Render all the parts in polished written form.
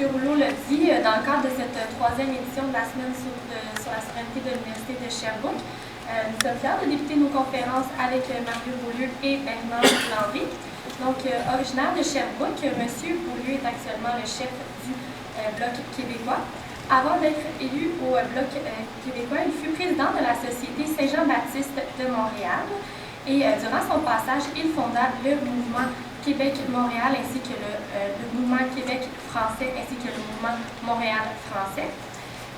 Rouleau l'a dit, dans le cadre de cette troisième édition de la semaine sur la souveraineté de l'Université de Sherbrooke, nous sommes fiers de débuter nos conférences avec Mario Beaulieu et Bernard Landry. Donc, originaire de Sherbrooke, M. Beaulieu est actuellement le chef du Bloc québécois. Avant d'être élu au Bloc québécois, il fut président de la Société Saint-Jean-Baptiste de Montréal. Et durant son passage, il fonda le mouvement Québec-Montréal ainsi que le mouvement Québec français ainsi que le mouvement Montréal français.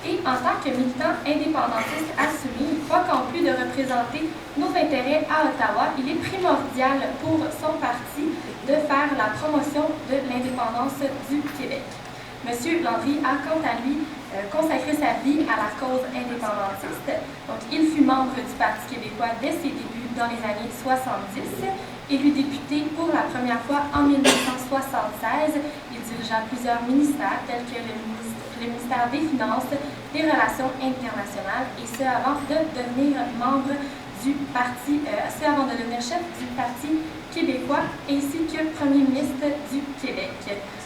Et en tant que militant indépendantiste assumé, il croit qu'en plus de représenter nos intérêts à Ottawa, il est primordial pour son parti de faire la promotion de l'indépendance du Québec. M. Landry a, quant à lui, consacré sa vie à la cause indépendantiste. Donc, il fut membre du Parti québécois dès ses débuts dans les années 70. Élu député pour la première fois en 1976, il dirigea plusieurs ministères tels que le ministère des Finances, des Relations internationales, et ce avant de devenir membre du parti, avant de devenir chef du Parti québécois ainsi que premier ministre du Québec,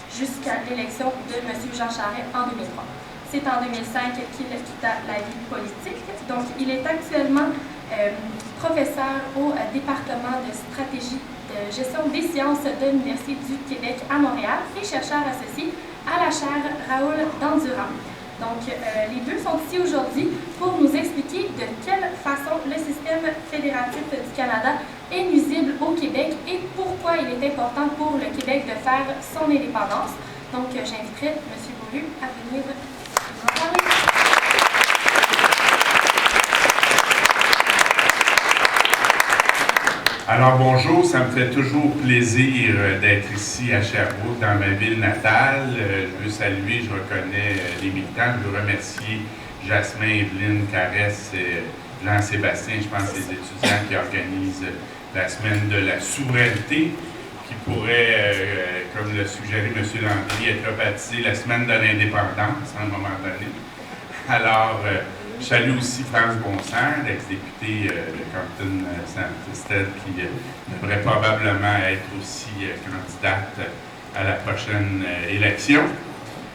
jusqu'à l'élection de M. Jean Charest en 2003. C'est en 2005 qu'il quitta la vie politique. Donc, il est actuellement professeur au département de stratégie de gestion des sciences de l'Université du Québec à Montréal et chercheur associé à la chaire Raoul Dandurand. Donc, les deux sont ici aujourd'hui pour nous expliquer de quelle façon le système fédératif du Canada est nuisible au Québec et pourquoi il est important pour le Québec de faire son indépendance. Donc, j'inviterai M. Beaulieu à venir nous en parler. Alors bonjour, ça me fait toujours plaisir d'être ici à Sherbrooke, dans ma ville natale. Je veux saluer, je reconnais les militants. Je veux remercier Jasmin, Evelyne, Caresse, Jean-Sébastien, je pense les étudiants qui organisent la semaine de la souveraineté, qui pourrait, comme le suggérait M. Landry, être baptisée la semaine de l'indépendance à un moment donné. Alors, je salue aussi France Bonsang, l'ex-députée de Compton-Saint-Estelle, qui devrait probablement être aussi candidate à la prochaine élection.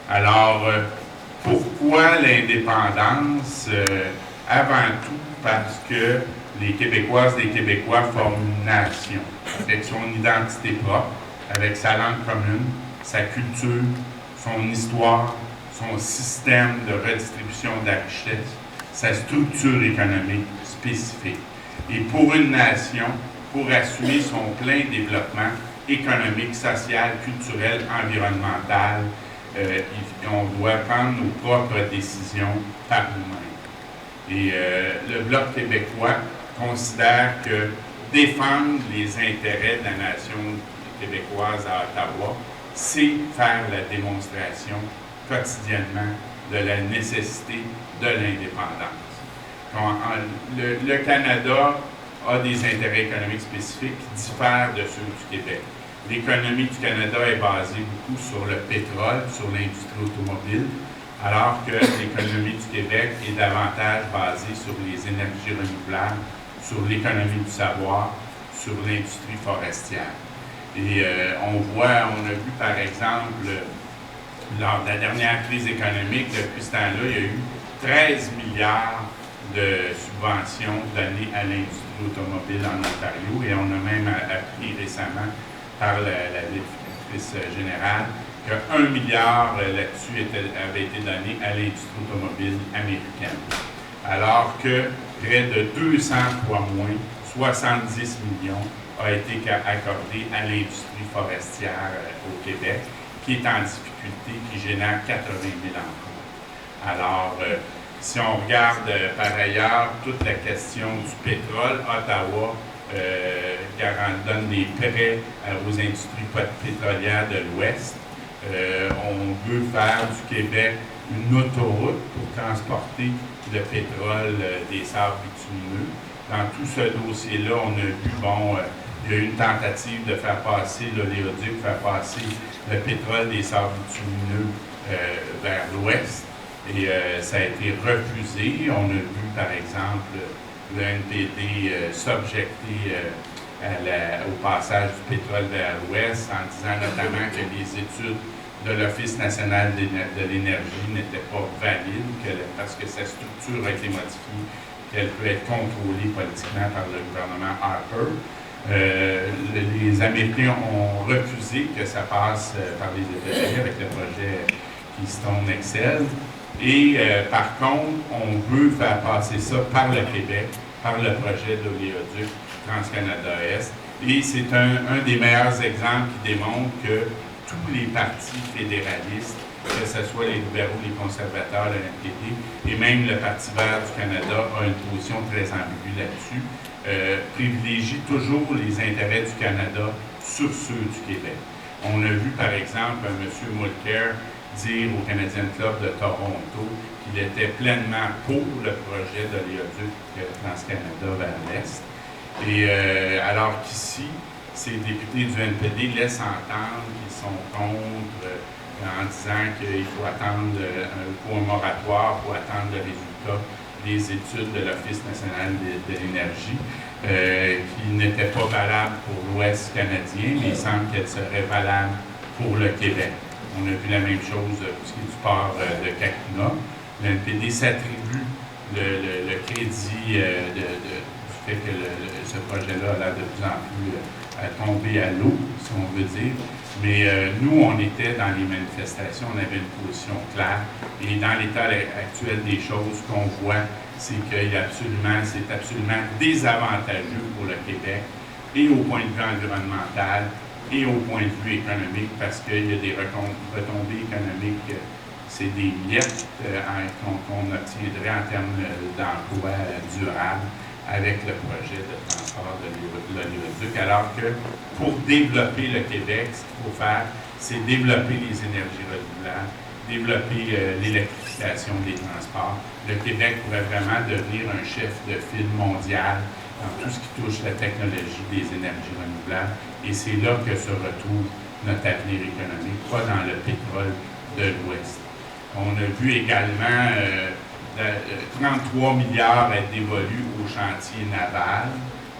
Alors, pourquoi l'indépendance? Avant tout parce que les Québécoises et les Québécois forment une nation, avec son identité propre, avec sa langue commune, sa culture, son histoire, son système de redistribution de la richesse, sa structure économique spécifique. Et pour une nation, pour assumer son plein développement économique, social, culturel, environnemental, on doit prendre nos propres décisions par nous-mêmes. Et le Bloc québécois considère que défendre les intérêts de la nation québécoise à Ottawa, c'est faire la démonstration quotidiennement de la nécessité de l'indépendance. Le Canada a des intérêts économiques spécifiques qui diffèrent de ceux du Québec. L'économie du Canada est basée beaucoup sur le pétrole, sur l'industrie automobile, alors que l'économie du Québec est davantage basée sur les énergies renouvelables, sur l'économie du savoir, sur l'industrie forestière. Et on a vu par exemple, lors de la dernière crise économique, depuis ce temps-là, il y a eu 13 milliards de subventions données à l'industrie automobile en Ontario et on a même appris récemment par la vérificatrice générale que 1 milliard là-dessus avait été donné à l'industrie automobile américaine. Alors que près de 200 fois moins, 70 millions, a été accordé à l'industrie forestière au Québec, qui est en difficulté, qui génère 80 000 emplois. Alors, si on regarde par ailleurs toute la question du pétrole, Ottawa donne des prêts aux industries pétrolières de l'Ouest. On veut faire du Québec une autoroute pour transporter le pétrole des sables bitumineux. Dans tout ce dossier-là, on a vu, il y a eu une tentative de faire passer l'oléoduc, faire passer le pétrole des sables bitumineux vers l'Ouest. Et ça a été refusé. On a vu, par exemple, le NPD s'objecter au passage du pétrole vers l'Ouest en disant notamment que les études de l'Office national de l'énergie n'était pas valide, parce que sa structure a été modifiée, qu'elle peut être contrôlée politiquement par le gouvernement Harper. Les Américains ont refusé que ça passe par les États-Unis avec le projet Keystone XL. Et par contre, on veut faire passer ça par le Québec, par le projet d'oléoduc Trans-Canada-Est. Et c'est un des meilleurs exemples qui démontre que tous les partis fédéralistes, que ce soit les libéraux, les conservateurs, le NPD, et même le Parti vert du Canada a une position très ambiguë là-dessus, privilégie toujours les intérêts du Canada sur ceux du Québec. On a vu, par exemple, M. Mulcair dire au Canadian Club de Toronto qu'il était pleinement pour le projet d'oléoduc Trans-Canada vers l'Est. Et alors qu'ici, ces députés du NPD laissent entendre qu'ils sont contre en disant qu'il faut attendre pour un moratoire, pour attendre le résultat des études de l'Office national de l'énergie, qui n'étaient pas valables pour l'Ouest canadien, mais il semble qu'elles seraient valables pour le Québec. On a vu la même chose pour ce qui est du port de Kakuna. Le NPD s'attribue le crédit du fait que ce projet-là a l'air de plus en plus tomber à l'eau, si on veut dire. Mais nous, on était dans les manifestations, on avait une position claire. Et dans l'état actuel des choses, ce qu'on voit, c'est que c'est absolument désavantageux pour le Québec, et au point de vue environnemental, et au point de vue économique, parce qu'il y a des retombées économiques, c'est des miettes qu'on obtiendrait en termes d'emploi durable avec le projet de transport de l'oléoduc, alors que pour développer le Québec, ce qu'il faut faire, c'est développer les énergies renouvelables, développer l'électrification des transports. Le Québec pourrait vraiment devenir un chef de file mondial dans tout ce qui touche la technologie des énergies renouvelables. Et c'est là que se retrouve notre avenir économique, pas dans le pétrole de l'Ouest. On a vu également 33 milliards être dévolus au chantier naval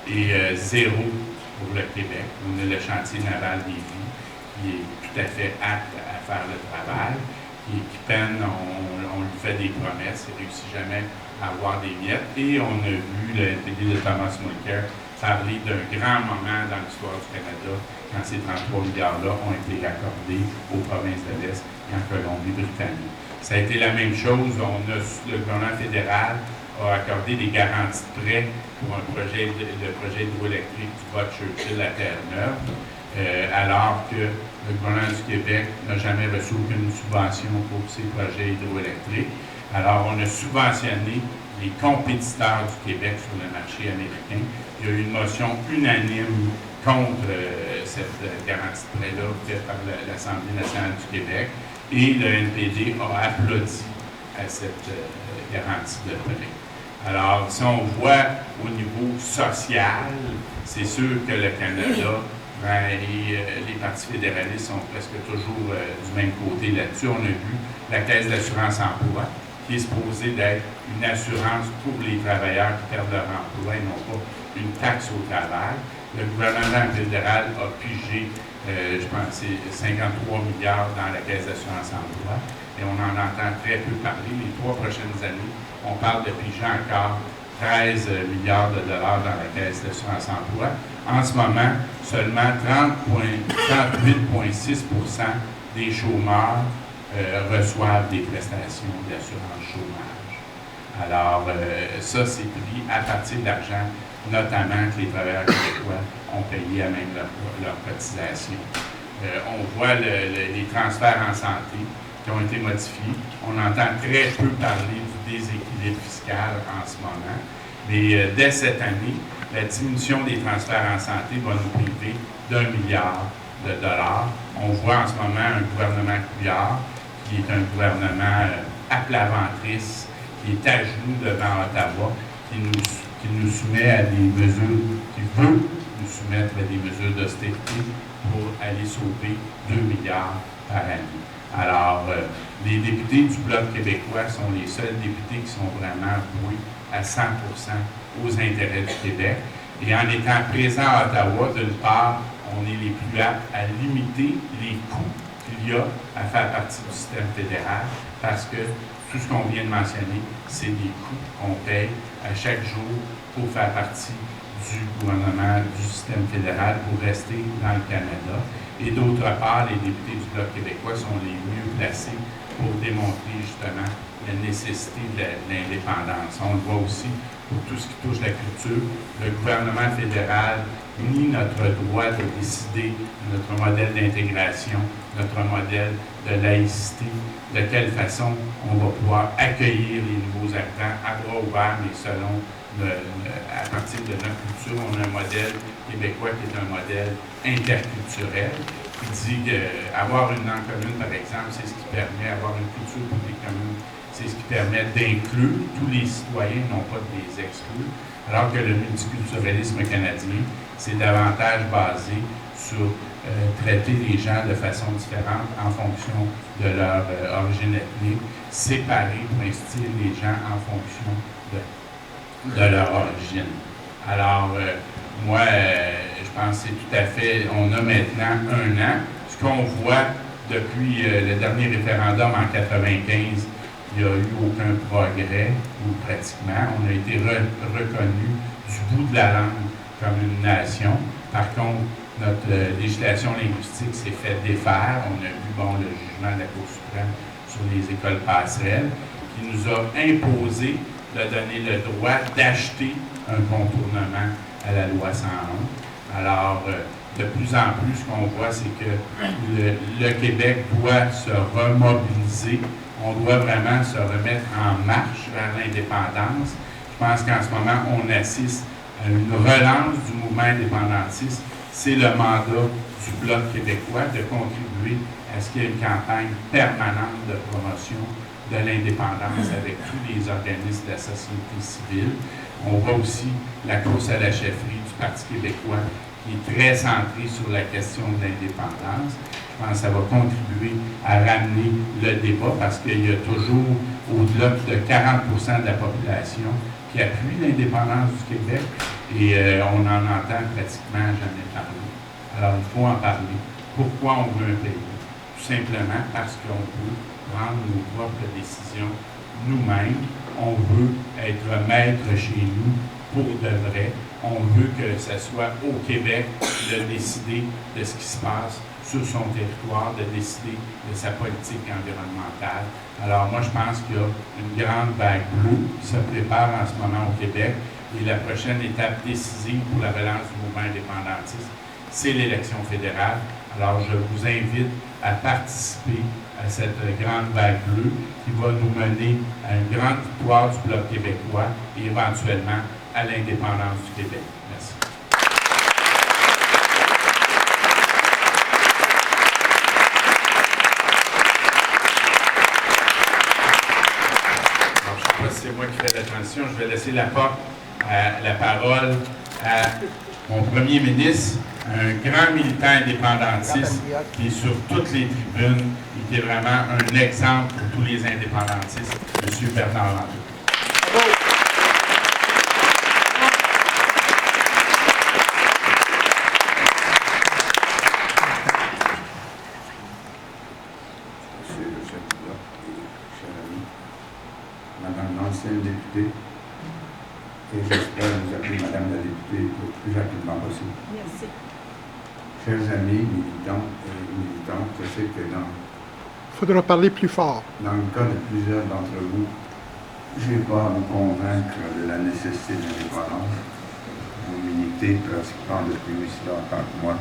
et zéro pour le Québec. On a le chantier naval Lévis qui est tout à fait apte à faire le travail, qui peine, on lui fait des promesses, il ne réussit jamais à avoir des miettes. Et on a vu le NPD de Thomas Mulcair parler d'un grand moment dans l'histoire du Canada quand ces 33 milliards-là ont été accordés aux provinces de l'Est et en Colombie-Britannique. Ça a été la même chose. Le gouvernement fédéral a accordé des garanties de prêt pour le projet hydroélectrique du bas de Churchill à Terre-Neuve, alors que le gouvernement du Québec n'a jamais reçu aucune subvention pour ces projets hydroélectriques. Alors, on a subventionné les compétiteurs du Québec sur le marché américain. Il y a eu une motion unanime contre cette garantie de prêt-là faite par l'Assemblée nationale du Québec. Et le NPD a applaudi à cette garantie de prêt. Alors, si on voit au niveau social, c'est sûr que le Canada et les partis fédéralistes sont presque toujours du même côté là-dessus. On a vu la Caisse d'assurance-emploi, qui est supposée d'être une assurance pour les travailleurs qui perdent leur emploi et non pas une taxe au travail. Le gouvernement fédéral a pigé je pense, c'est 53 milliards dans la Caisse d'assurance-emploi. Et on en entend très peu parler. Les 3 prochaines années, on parle de piger encore 13 milliards de dollars dans la Caisse d'assurance-emploi. En ce moment, seulement 38,6% des chômeurs reçoivent des prestations d'assurance chômage. Alors, ça, c'est pris à partir de l'argent, notamment que les travailleurs québécois ont payé à même leur cotisation. On voit les transferts en santé qui ont été modifiés. On entend très peu parler du déséquilibre fiscal en ce moment. Mais dès cette année, la diminution des transferts en santé va nous priver d'1 milliard de dollars. On voit en ce moment un gouvernement Couillard qui est un gouvernement à plat ventrisse, qui est à genoux devant Ottawa, qui nous soumet à des mesures, qui veut nous soumettre à des mesures d'austérité pour aller sauver 2 milliards par année. Alors, les députés du Bloc québécois sont les seuls députés qui sont vraiment voués à 100% aux intérêts du Québec. Et en étant présents à Ottawa, d'une part, on est les plus aptes à limiter les coûts qui qu'il y a à faire partie du système fédéral, parce que tout ce qu'on vient de mentionner, c'est des coûts qu'on paye à chaque jour pour faire partie du gouvernement, du système fédéral, pour rester dans le Canada. Et d'autre part, les députés du Bloc québécois sont les mieux placés pour démontrer justement la nécessité de l'indépendance. On le voit aussi pour tout ce qui touche la culture. Le gouvernement fédéral nie notre droit de décider notre modèle d'intégration, notre modèle de laïcité, de quelle façon on va pouvoir accueillir les nouveaux habitants à bras ouverts, mais selon à partir de notre culture. On a un modèle québécois qui est un modèle interculturel, qui dit qu'avoir une langue commune, par exemple, c'est ce qui permet, avoir une culture publique commune, c'est ce qui permet d'inclure tous les citoyens, non pas de les exclure, alors que le multiculturalisme canadien, c'est davantage basé sur traiter les gens de façon différente en fonction de leur origine ethnique, séparer pour instruire les gens en fonction de leur origine. Alors, moi, je pense que c'est tout à fait, on a maintenant 1 an. Ce qu'on voit depuis le dernier référendum en 1995, il n'y a eu aucun progrès, ou pratiquement. On a été reconnu du bout de la langue comme une nation. Par contre, notre législation linguistique s'est fait défaire. On a vu le jugement de la Cour suprême sur les écoles passerelles, qui nous a imposé de donner le droit d'acheter un contournement à la loi 101. Alors, de plus en plus, ce qu'on voit, c'est que le Québec doit se remobiliser. On doit vraiment se remettre en marche vers l'indépendance. Je pense qu'en ce moment, on assiste à une relance du mouvement indépendantiste. C'est le mandat du Bloc québécois de contribuer à ce qu'il y ait une campagne permanente de promotion de l'indépendance avec tous les organismes de la société civile. On voit aussi la course à la chefferie du Parti québécois qui est très centrée sur la question de l'indépendance. Je pense que ça va contribuer à ramener le débat parce qu'il y a toujours au-delà de 40% de la population qui appuie l'indépendance du Québec et on n'en entend pratiquement jamais parler. Alors, il faut en parler. Pourquoi on veut un pays? Tout simplement parce qu'on veut prendre nos propres décisions nous-mêmes. On veut être maître chez nous pour de vrai. On veut que ce soit au Québec de décider de ce qui se passe sur son territoire, de décider de sa politique environnementale. Alors moi, je pense qu'il y a une grande vague bleue qui se prépare en ce moment au Québec et la prochaine étape décisive pour la relance du mouvement indépendantiste, c'est l'élection fédérale. Alors je vous invite à participer à cette grande vague bleue qui va nous mener à une grande victoire du Bloc québécois et éventuellement à l'indépendance du Québec. Merci. Alors, je ne sais pas si c'est moi qui fais la transition. Je vais laisser la parole à mon premier ministre, un grand militant indépendantiste qui est sur toutes les tribunes et qui est vraiment un exemple pour tous les indépendantistes, M. Bernard Landry. Monsieur le chef du bloc et cher ami, Madame l'ancienne députée, et j'espère vous appeler Madame la députée le plus rapidement possible. Merci. Chers amis, militants et militantes, je sais que Il faudra parler plus fort. dans le cas de plusieurs d'entre vous, je n'ai pas à vous convaincre de la nécessité de l'indépendance. Vous militez pratiquement depuis aussi longtemps que moi,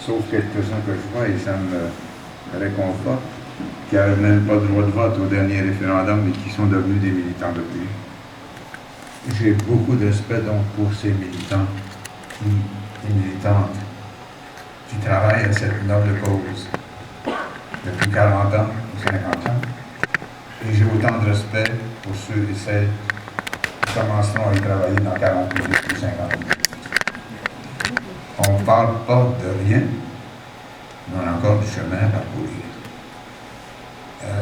sauf quelques-uns que je vois et ça me réconforte, qui n'avaient même pas de droit de vote au dernier référendum et qui sont devenus des militants depuis. J'ai beaucoup de respect donc pour ces militants et militantes qui travaillent à cette noble cause depuis 40 ans ou 50 ans. Et j'ai autant de respect pour ceux et celles qui commenceront à y travailler dans 40 minutes ou 50 minutes. On ne parle pas de rien, mais on a encore du chemin à parcourir.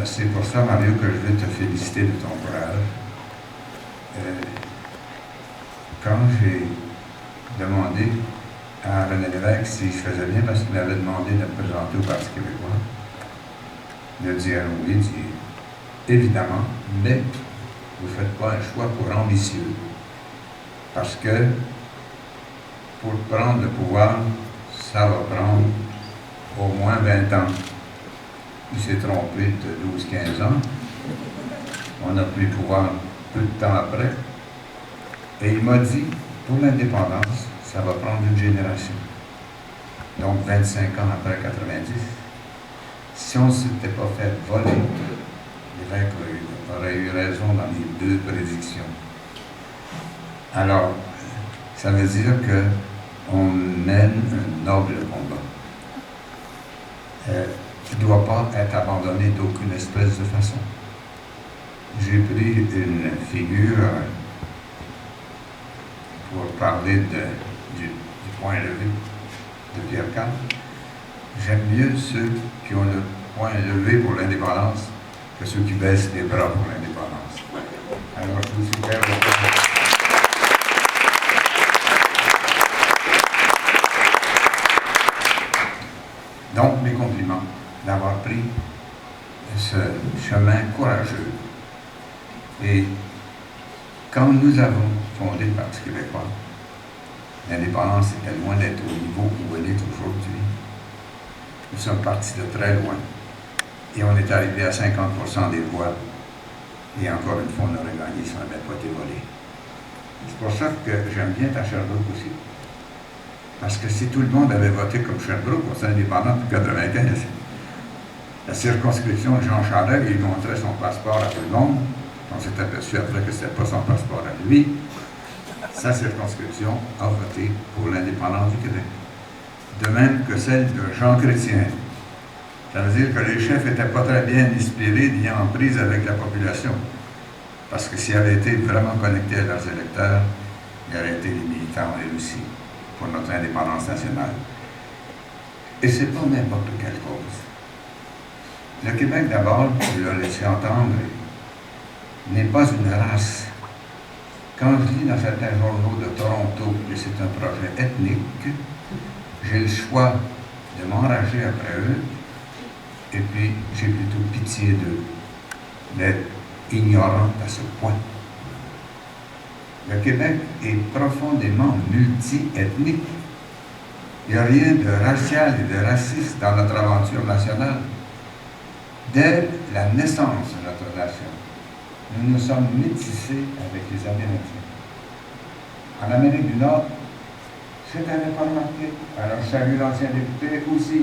C'est pour ça, Mario, que je veux te féliciter de ton courage. Quand j'ai demandé à René Lévesque si je faisais bien parce qu'il m'avait demandé de me présenter au Parti québécois. Il a dit oui, il dit évidemment, mais vous ne faites pas un choix pour ambitieux. Parce que pour prendre le pouvoir, ça va prendre au moins 20 ans. Il s'est trompé de 12-15 ans. On a pris le pouvoir peu de temps après. Et il m'a dit, pour l'indépendance, ça va prendre une génération. Donc 25 ans après 90. Si on ne s'était pas fait voler, l'évêque aurait eu raison dans les 2 prédictions. Alors, ça veut dire qu'on mène un noble combat qui ne doit pas être abandonné d'aucune espèce de façon. J'ai pris une figure pour parler du point levé de Pierre Carl. J'aime mieux ceux qui ont le point levé pour l'indépendance que ceux qui baissent les bras pour l'indépendance. Alors, je vous suggère donc mes compliments d'avoir pris ce chemin courageux. Et quand nous avons fondé le Parti québécois, l'indépendance était loin d'être au niveau où elle est aujourd'hui. Nous sommes partis de très loin. Et on est arrivé à 50% des voix. Et encore une fois, on aurait gagné si on n'avait pas été volé. C'est pour ça que j'aime bien ta Sherbrooke aussi. Parce que si tout le monde avait voté comme Sherbrooke, on s'est indépendant depuis 1995. La circonscription Jean Charest, il montrait son passeport à tout le monde. On s'est aperçu après que ce n'était pas son passeport à lui. Sa circonscription a voté pour l'indépendance du Québec. De même que celle de Jean Chrétien. Ça veut dire que les chefs n'étaient pas très bien inspirés ni en prise avec la population. Parce que s'ils avaient été vraiment connectés à leurs électeurs, ils auraient été les militants, eux aussi, pour notre indépendance nationale. Et ce n'est pas n'importe quelle cause. Le Québec, d'abord, je l'ai laissé entendre, n'est pas une race. Quand je lis dans certains journaux de Toronto que c'est un projet ethnique, j'ai le choix de m'enrager après eux, et puis j'ai plutôt pitié d'eux, d'être ignorants à ce point. Le Québec est profondément multi-ethnique. Il n'y a rien de racial et de raciste dans notre aventure nationale. Dès la naissance de notre nation, nous nous sommes métissés avec les Amérindiens. En Amérique du Nord, c'était pas remarqué. Alors je salue l'ancien député aussi.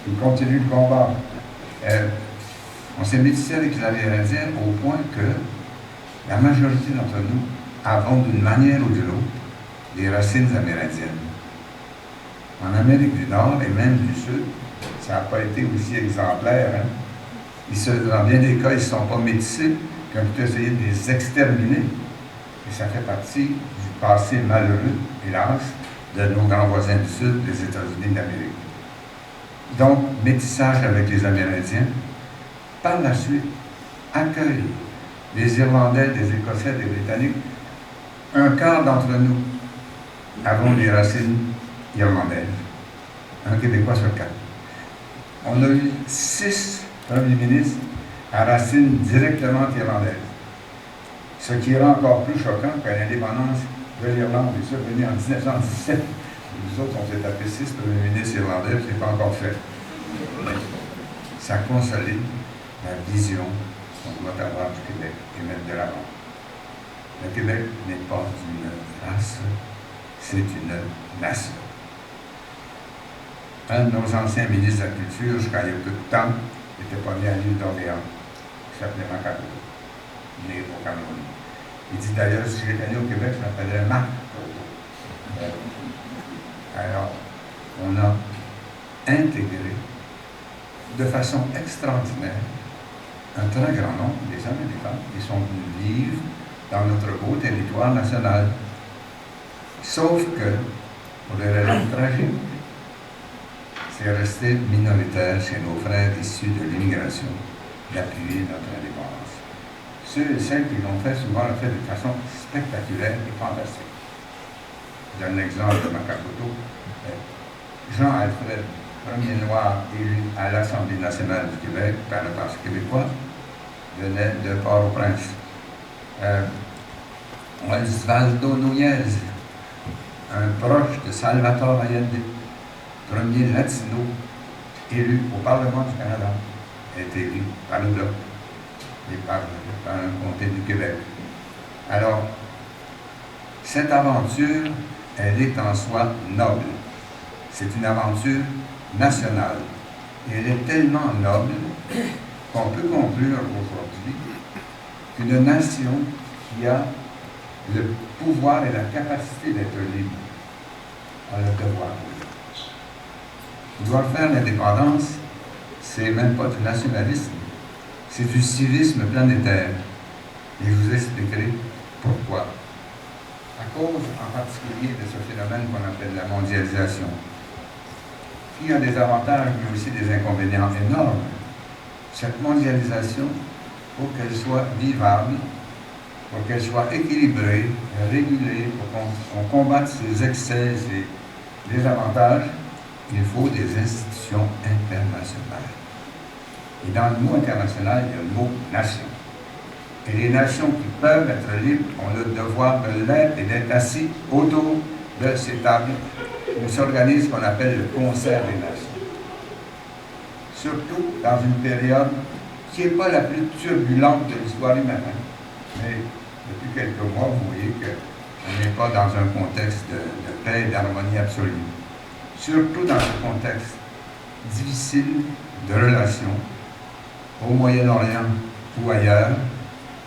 Il continue le combat. On s'est métissé avec les Amérindiens au point que la majorité d'entre nous avons d'une manière ou de l'autre des racines amérindiennes. En Amérique du Nord et même du Sud, ça n'a pas été aussi exemplaire. Dans bien des cas, ils ne sont pas métissés, qui ont plutôt essayé de les exterminer. Et ça fait partie du passé malheureux, hélas, de nos grands voisins du Sud, les États-Unis d'Amérique. Donc, métissage avec les Amérindiens. Par la suite, accueil des Irlandais, des Écossais, des Britanniques. Un quart d'entre nous avons des racines irlandaises. Un Québécois sur 4. On a eu 6 premiers ministres à racines directement irlandaises. Ce qui rend encore plus choquant que l'indépendance de l'Irlande est survenue en 1917. Nous autres, on s'est tapé 6 premiers ministres irlandais, ce n'est pas encore fait. Mais ça consolide la vision qu'on doit avoir du Québec et mettre de l'avant. Le Québec n'est pas une race, c'est une nation. Un de nos anciens ministres de la Culture, jusqu'à il y a peu de temps, n'était pas né à l'île d'Orléans, qui s'appelait Macado, né au Cameroun. Il dit d'ailleurs, si j'étais né au Québec, je m'appellerais Marc. Alors, on a intégré de façon extraordinaire un très grand nombre des Américains qui sont venus vivre dans notre beau territoire national. Sauf que, pour des raisons tragiques, c'est resté minoritaire chez nos frères issus de l'immigration d'appuyer notre indépendance. Ceux et celles qui l'ont fait, souvent l'ont fait de façon spectaculaire et fantastique. Je donne l'exemple de Makaputo. Jean-Alfred, premier noir élu à l'Assemblée nationale du Québec par le Parti québécois, venait de Port-au-Prince. Osvaldo Núñez, un proche de Salvatore Allende, premier latino élu au Parlement du Canada, est élu par le Bloc et par un comté du Québec. Alors, cette aventure, elle est en soi noble. C'est une aventure nationale. Et elle est tellement noble qu'on peut conclure aujourd'hui qu'une nation qui a le pouvoir et la capacité d'être libre a le devoir. Vouloir faire l'indépendance, c'est même pas du nationalisme, c'est du civisme planétaire. Et je vous expliquerai pourquoi. À cause en particulier de ce phénomène qu'on appelle la mondialisation, qui a des avantages mais aussi des inconvénients énormes. Cette mondialisation, pour qu'elle soit vivable, pour qu'elle soit équilibrée, régulée, pour qu'on combatte ses excès et désavantages, il faut des institutions internationales. Et dans le mot international, il y a le mot nation. Et les nations qui peuvent être libres ont le devoir de l'être et d'être assis autour de ces tables où s'organise ce qu'on appelle le concert des nations. Surtout dans une période qui n'est pas la plus turbulente de l'histoire humaine. Mais depuis quelques mois, vous voyez qu'on n'est pas dans un contexte de paix et d'harmonie absolue. Surtout dans ce contexte difficile de relations au Moyen-Orient ou ailleurs,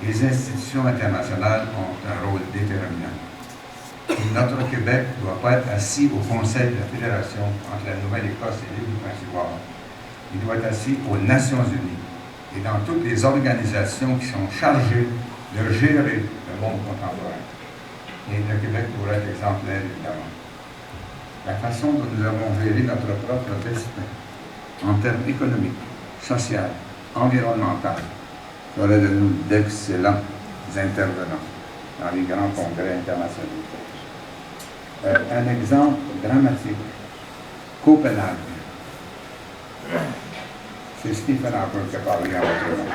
les institutions internationales ont un rôle déterminant. Et notre Québec ne doit pas être assis au Conseil de la Fédération entre la Nouvelle-Écosse et l'île du Prince-Édouard. Il doit être assis aux Nations Unies et dans toutes les organisations qui sont chargées de gérer le monde contemporain. Et le Québec pourrait être exemplaire, évidemment. La façon dont nous avons géré notre propre destin, en termes économiques, sociaux, environnementaux, ferait de nous d'excellents intervenants dans les grands congrès internationaux. Un exemple dramatique, Copenhague. C'est Stephen Harper qui a parlé en votre nom.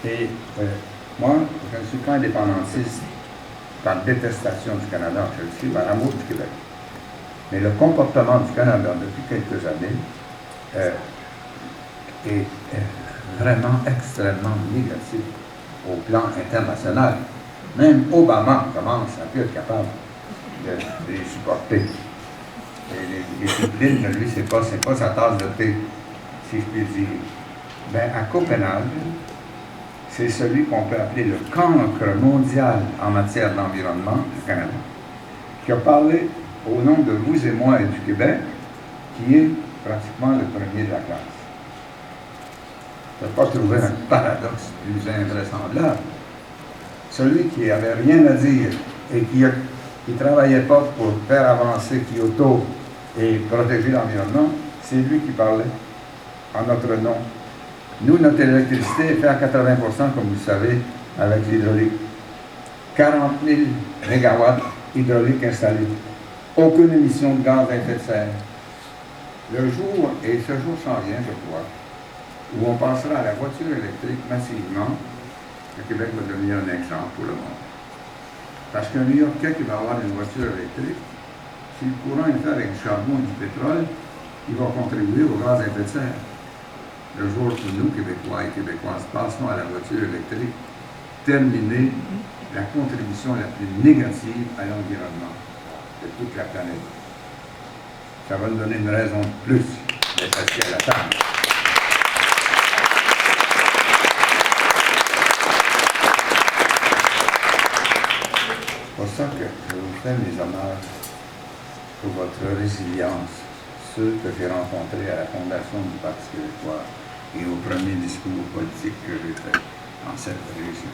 Et moi, je ne suis pas indépendantiste par détestation du Canada, je le suis par amour du Québec. Mais le comportement du Canada depuis quelques années est vraiment extrêmement négatif au plan international. Même Obama commence à plus être capable de les supporter. Et les disciplines, lui, c'est pas sa tasse de thé, si je puis dire. Ben, à Copenhague, c'est celui qu'on peut appeler le cancre mondial en matière d'environnement, le Canada, qui a parlé au nom de vous et moi et du Québec, qui est pratiquement le premier de la classe. Je ne peux pas trouver un paradoxe plus invraisemblable. Celui qui n'avait rien à dire et qui ne travaillait pas pour faire avancer Kyoto et protéger l'environnement, c'est lui qui parlait en notre nom. Nous, notre électricité est faite à 80 %, comme vous le savez, avec l'hydraulique. 40 000 mégawatts hydrauliques installés. Aucune émission de gaz à effet de serre. Le jour, et ce jour s'en vient, je crois, où on passera à la voiture électrique massivement, le Québec va devenir un exemple pour le monde. Parce qu'un New-Yorkais qui va avoir une voiture électrique, si le courant est fait avec du charbon et du pétrole, il va contribuer au gaz à effet de serre. Le jour où nous, Québécois et Québécoises, passons à la voiture électrique, terminer la contribution la plus négative à l'environnement de toute la planète. Ça va nous donner une raison de plus d'être assis à la table. C'est pour ça que je vous fais mes hommages pour votre résilience, ceux que j'ai rencontrés à la fondation du Parti québécois et au premier discours politique que j'ai fait dans cette région.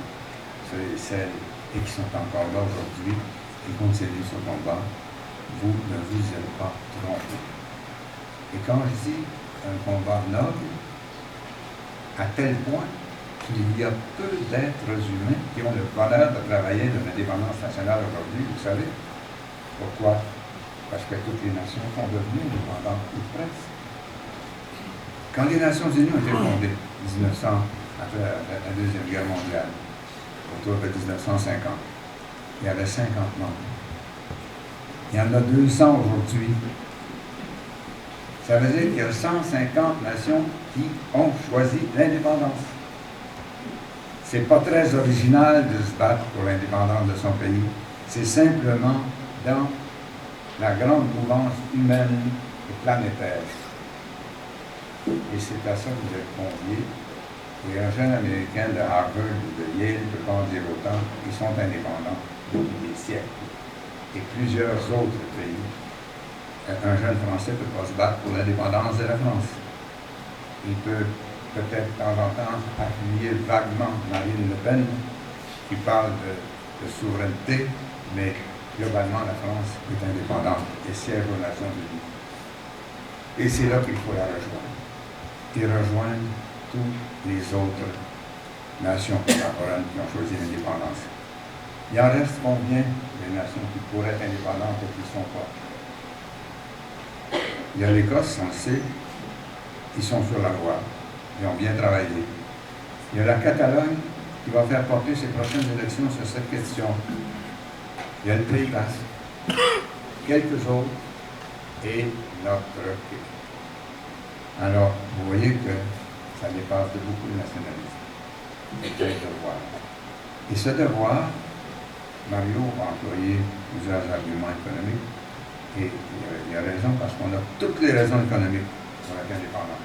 Ceux et celles et qui sont encore là aujourd'hui, qui continuent ce combat, vous ne vous êtes pas trompés. Et quand je dis un combat noble, à tel point qu'il y a peu d'êtres humains qui ont le bonheur de travailler de l'indépendance nationale aujourd'hui, vous savez, Pourquoi? Parce que toutes les nations sont devenues indépendantes, ou presque. Quand les Nations Unies ont été fondées, 1900, après la Deuxième Guerre mondiale, autour de 1950, il y avait 50 membres. Il y en a 200 aujourd'hui. Ça veut dire qu'il y a 150 nations qui ont choisi l'indépendance. C'est pas très original de se battre pour l'indépendance de son pays. C'est simplement dans la grande mouvance humaine et planétaire. Et c'est à ça que vous êtes conviés. Et un jeune Américain de Harvard ou de Yale ne peut pas en dire autant. Ils sont indépendants depuis des siècles. Et plusieurs autres pays. Un jeune Français ne peut pas se battre pour l'indépendance de la France. Il peut peut-être de temps en temps appuyer vaguement Marine Le Pen, qui parle de souveraineté, mais globalement la France est indépendante et siège aux Nations Unies. Et c'est là qu'il faut la rejoindre. Et rejoindre toutes les autres nations contemporaines qui ont choisi l'indépendance. Il en reste combien des nations qui pourraient être indépendantes et qui ne sont pas? Il y a l'Écosse, on le sait, ils sont sur la voie, ils ont bien travaillé. Il y a la Catalogne qui va faire porter ses prochaines élections sur cette question. Il y a le Pays Basque, quelques autres, et notre pays. Alors, vous voyez que ça dépasse de beaucoup de nationalisme. C'est un devoir. Et ce devoir, Mario a employé plusieurs arguments économiques, et il a raison parce qu'on a toutes les raisons économiques pour être indépendant.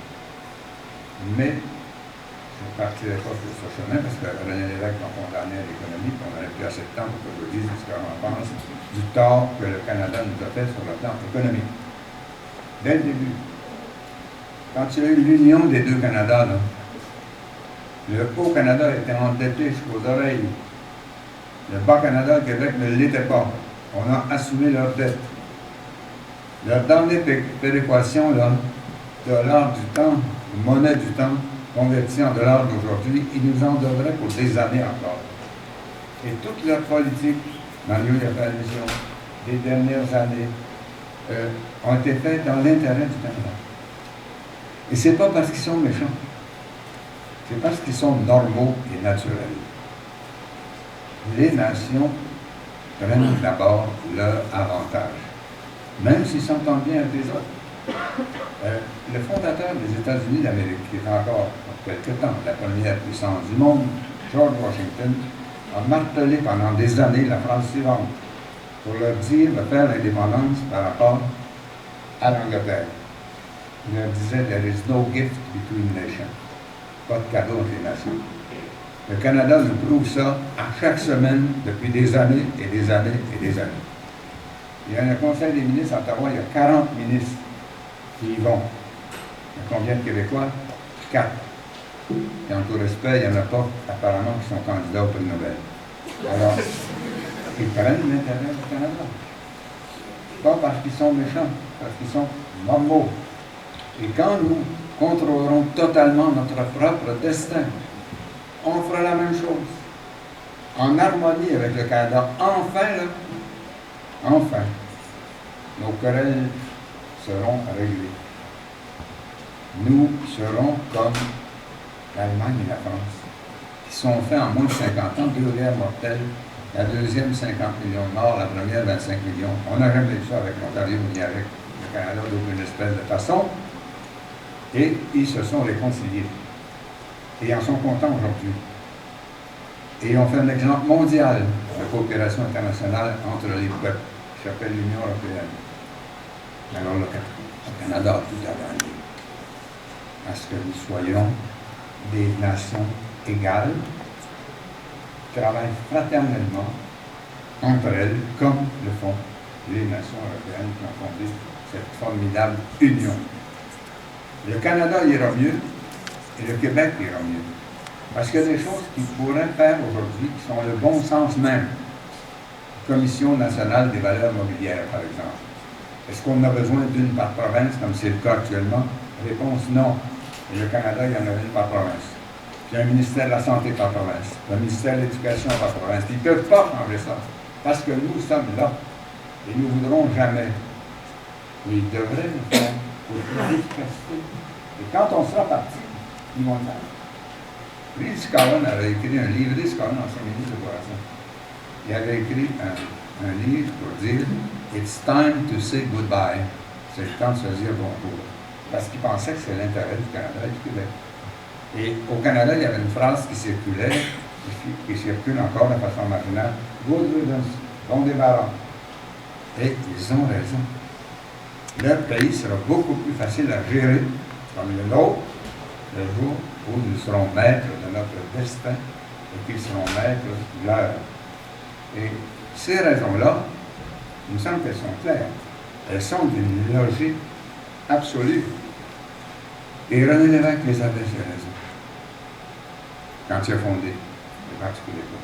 Mais je ne partirai pas sur ce chemin parce que René Lévesque m'a condamné à l'économie, on n'aurait plus assez de temps pour que je dise ce qu'on pense du tort que le Canada nous a fait sur le plan économique. Dès le début, quand il y a eu l'union des deux Canadas, là, le Haut-Canada était endetté jusqu'aux oreilles. Le Bas-Canada, le Québec, ne l'était pas. On a assumé leur dette. Leur dernière péréquation, là, dollar du temps, monnaie du temps, convertie en dollars d'aujourd'hui, ils nous en devraient pour des années encore. Et toute leur politique, Mario y a fait allusion, des dernières années, ont été faites dans l'intérêt du Canada. Et ce n'est pas parce qu'ils sont méchants, c'est parce qu'ils sont normaux et naturels. Les nations prennent d'abord leur avantage, même s'ils s'entendent bien avec les autres. Le fondateur des États-Unis d'Amérique, qui est encore pour quelque temps la première puissance du monde, George Washington, a martelé pendant des années la phrase suivante pour leur dire de faire l'indépendance par rapport à l'Angleterre. Il leur disait « There is no gift between nations ». Pas de cadeau entre les nations. Le Canada nous prouve ça à chaque semaine depuis des années et des années et des années. Il y a un conseil des ministres à Ottawa, il y a 40 ministres qui y vont. Il y a combien de Québécois? 4. Et en tout respect, il n'y en a pas apparemment qui sont candidats au prix Nobel. Alors, ils prennent l'intérêt du Canada. Pas parce qu'ils sont méchants, parce qu'ils sont normaux. Et quand nous contrôlerons totalement notre propre destin, on fera la même chose. En harmonie avec le Canada. Enfin, là, enfin, nos querelles seront réglées. Nous serons comme l'Allemagne et la France, qui sont faits en moins de 50 ans, 2 guerres mortelles, la deuxième 50 millions de morts, la première 25 millions. On n'a jamais eu ça avec l'Ontario ni avec le Canada d'aucune espèce de façon. Et ils se sont réconciliés. Et en sont contents aujourd'hui. Et on fait un exemple mondial de coopération internationale entre les peuples, qui s'appelle l'Union européenne. Alors le Canada a tout à gagner à ce que nous soyons des nations égales, qui travaillent fraternellement entre elles, comme le font les nations européennes qui ont fondé cette formidable union. Le Canada ira mieux et le Québec ira mieux. Parce qu'il y a des choses qu'ils pourraient faire aujourd'hui qui sont le bon sens même. Commission nationale des valeurs mobilières, par exemple. Est-ce qu'on a besoin d'une par province, comme c'est le cas actuellement? Réponse non. Et le Canada, il y en a une par province. Puis un ministère de la Santé par province. Un ministère de l'Éducation par province. Ils ne peuvent pas changer ça. Parce que nous sommes là. Et nous ne voudrons jamais. Mais ils devraient le faire pour plus d'efficacité. Et quand on sera parti, ils vont le faire. Reed Scowen avait écrit un livre, Reed Scowen, ancien ministre de l'Éducation. Il avait écrit un livre pour dire « It's time to say goodbye ». C'est le temps de se dire bonjour. Parce qu'il pensait que c'est l'intérêt du Canada et du Québec. Et au Canada, il y avait une phrase qui circulait, qui circule encore de façon marginale, « Good riddance, bon débarras ». Et ils ont raison. Leur pays sera beaucoup plus facile à gérer, comme le nôtre, le jour où nous serons maîtres de notre destin et qu'ils seront maîtres de leur. Et ces raisons-là, il me semble qu'elles sont claires. Elles sont d'une logique absolue. Et René Lévesque les avait ses raisons quand il a fondé le Parti québécois.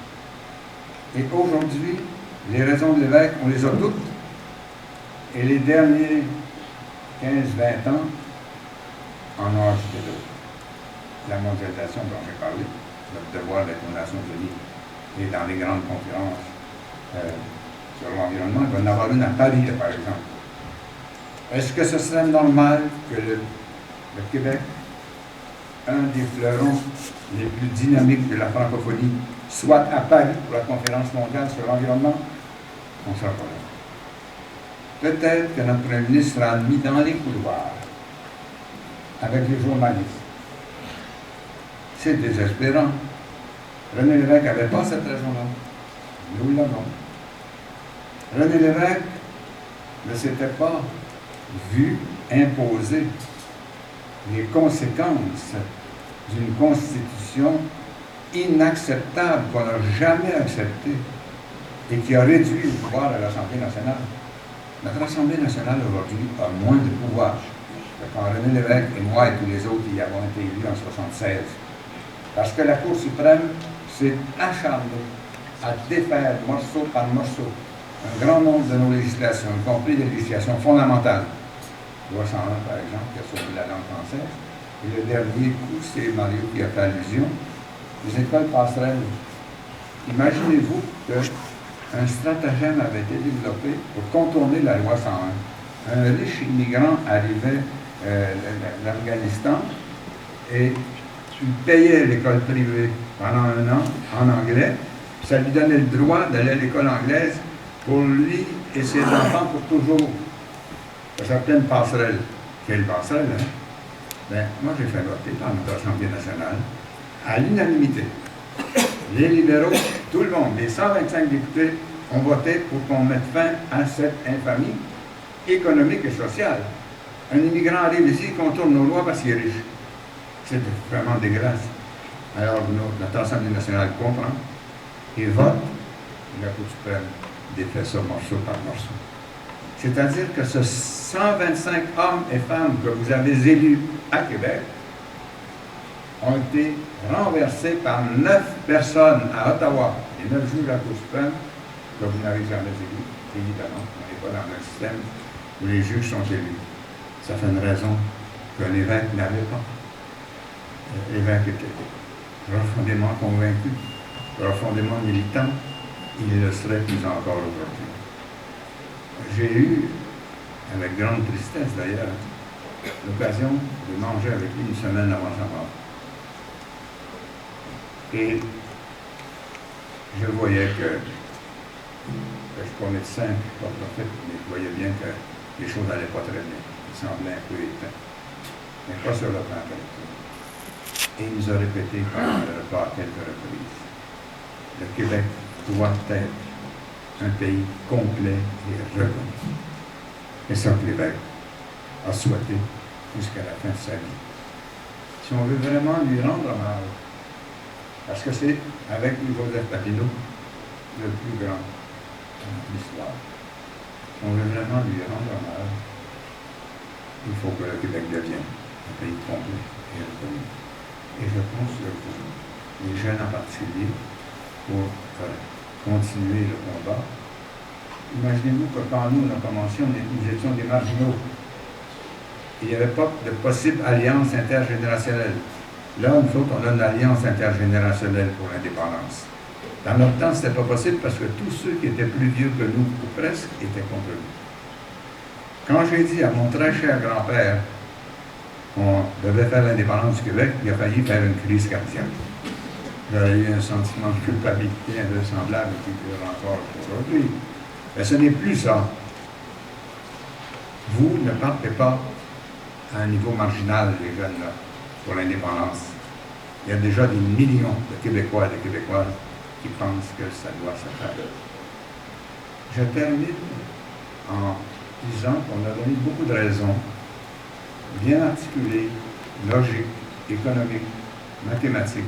Et aujourd'hui, les raisons de Lévesque, on les a toutes. Et les derniers 15-20 ans en ont ajouté d'autres. La mondialisation dont j'ai parlé, notre devoir d'être aux Nations Unies et dans les grandes conférences sur l'environnement, il va y en avoir une à Paris, par exemple. Est-ce que ce serait normal que le Québec, un des fleurons les plus dynamiques de la francophonie, soit à Paris pour la conférence mondiale sur l'environnement? On ne sera pas là. Peut-être que notre Premier ministre sera admis dans les couloirs avec les journalistes. C'est désespérant. René Lévesque n'avait pas cette raison-là. Nous l'avons. René Lévesque ne s'était pas vu imposer les conséquences d'une constitution inacceptable qu'on n'a jamais acceptée et qui a réduit le pouvoir de l'Assemblée nationale. Notre Assemblée nationale aujourd'hui a moins de pouvoir. Quand René Lévesque et moi et tous les autres y avons été élus en 1976, parce que la Cour suprême s'est acharnée à défaire morceau par morceau un grand nombre de nos législations, y compris des législations fondamentales. Loi 101, par exemple, qui a sauvé la langue française. Et le dernier coup, c'est Mario qui a fait allusion, les écoles passerelles. Imaginez-vous qu'un stratagème avait été développé pour contourner la loi 101. Un riche immigrant arrivait d'Afghanistan et il payait l'école privée pendant 1 an en anglais. Ça lui donnait le droit d'aller à l'école anglaise pour lui et ses enfants pour toujours. Certaines passerelles. Quelle passerelle, hein? Ben, moi, j'ai fait voter dans notre Assemblée nationale à l'unanimité. Les libéraux, tout le monde, les 125 députés ont voté pour qu'on mette fin à cette infamie économique et sociale. Un immigrant arrive ici, il contourne nos lois parce qu'il est riche. C'est vraiment dégueulasse. Alors, notre Assemblée nationale comprend et vote, et la Cour suprême défait ça morceau par morceau. C'est-à-dire que ce 125 hommes et femmes que vous avez élus à Québec ont été renversés par 9 personnes à Ottawa, et 9 juges à la Cour suprême que vous n'avez jamais élus. Évidemment, on n'est pas dans un système où les juges sont élus. Ça fait une raison que l'évêque n'avait pas. L'évêque était profondément convaincu, profondément militant, il le serait plus encore aujourd'hui. J'ai eu, avec grande tristesse d'ailleurs, l'occasion de manger avec lui 1 semaine avant sa mort. Et je voyais que je ne suis pas médecin, je ne suis pas prophète, mais je voyais bien que les choses n'allaient pas très bien. Il semblait un peu éteint, mais pas sur le plan intellectuel. Et il nous a répété pendant le repas à quelques reprises. Le Québec doit être un pays complet et reconnu. Et ça, Québec a souhaité jusqu'à la fin de sa vie. Si on veut vraiment lui rendre hommage, parce que c'est, avec Joseph Papineau, le plus grand de l'histoire, si on veut vraiment lui rendre hommage, il faut que le Québec devienne un pays complet et reconnu. Et je pense que les jeunes en particulier, pour continuer le combat. Imaginez-vous que quand nous a commencé, nous étions des marginaux. Il n'y avait pas de possible alliance intergénérationnelle. Là, nous autres, on a une alliance intergénérationnelle pour l'indépendance. Dans notre temps, ce n'était pas possible parce que tous ceux qui étaient plus vieux que nous, ou presque, étaient contre nous. Quand j'ai dit à mon très cher grand-père qu'on devait faire l'indépendance du Québec, il a failli faire une crise cardiaque. J'avais eu un sentiment de culpabilité invraisemblable qui dure encore aujourd'hui. Mais ce n'est plus ça. Vous ne partez pas à un niveau marginal, les jeunes, là, pour l'indépendance. Il y a déjà des millions de Québécois et de Québécoises qui pensent que ça doit se faire. Je termine en disant qu'on a donné beaucoup de raisons, bien articulées, logiques, économiques, mathématiques.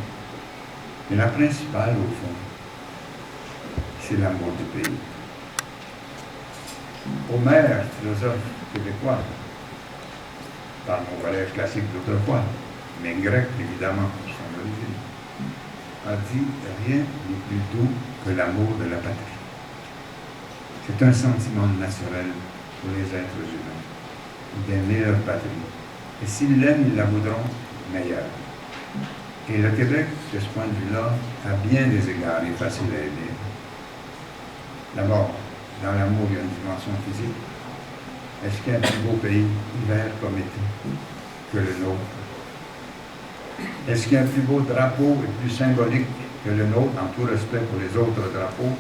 Mais la principale, au fond, c'est l'amour du pays. Homère, philosophe québécois, dans mon collège classique d'autrefois, mais grec évidemment pour son origine, a dit « Rien n'est plus doux que l'amour de la patrie ». C'est un sentiment naturel pour les êtres humains d'aimer leur patrie. Et s'ils l'aiment, ils la voudront meilleure. Et le Québec, de ce point de vue-là, à bien des égards, est facile à aimer. D'abord, dans l'amour, il y a une dimension physique. Est-ce qu'il y a un plus beau pays, hiver comme été, que le nôtre? Est-ce qu'il y a un plus beau drapeau et plus symbolique que le nôtre, en tout respect pour les autres drapeaux?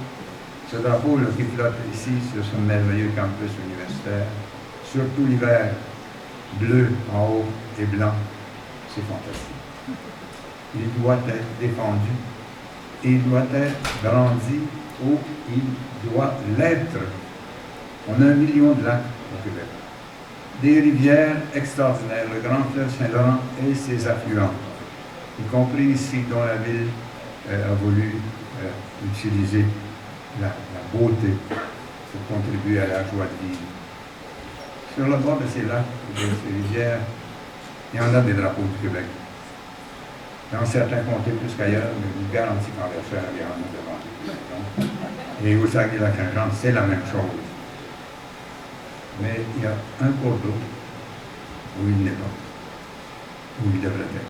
Ce drapeau-là qui flotte ici, sur ce merveilleux campus universitaire, surtout l'hiver, bleu en haut et blanc, c'est fantastique. Il doit être défendu et il doit être brandi où il doit l'être. On a 1 million de lacs au Québec. Des rivières extraordinaires, le grand fleuve Saint-Laurent et ses affluents, y compris ici dont la ville a voulu utiliser la beauté pour contribuer à la joie de vivre. Sur le bord de ces lacs et de ces rivières, il y en a des drapeaux du Québec. Dans certains comtés plus qu'ailleurs, mais je vous garantis qu'en Verchères, il y en a devant. Et au Saguenay-Lac-Saint-Jean, c'est la même chose. Mais il y a un cours d'eau où il n'est pas, où il devrait être.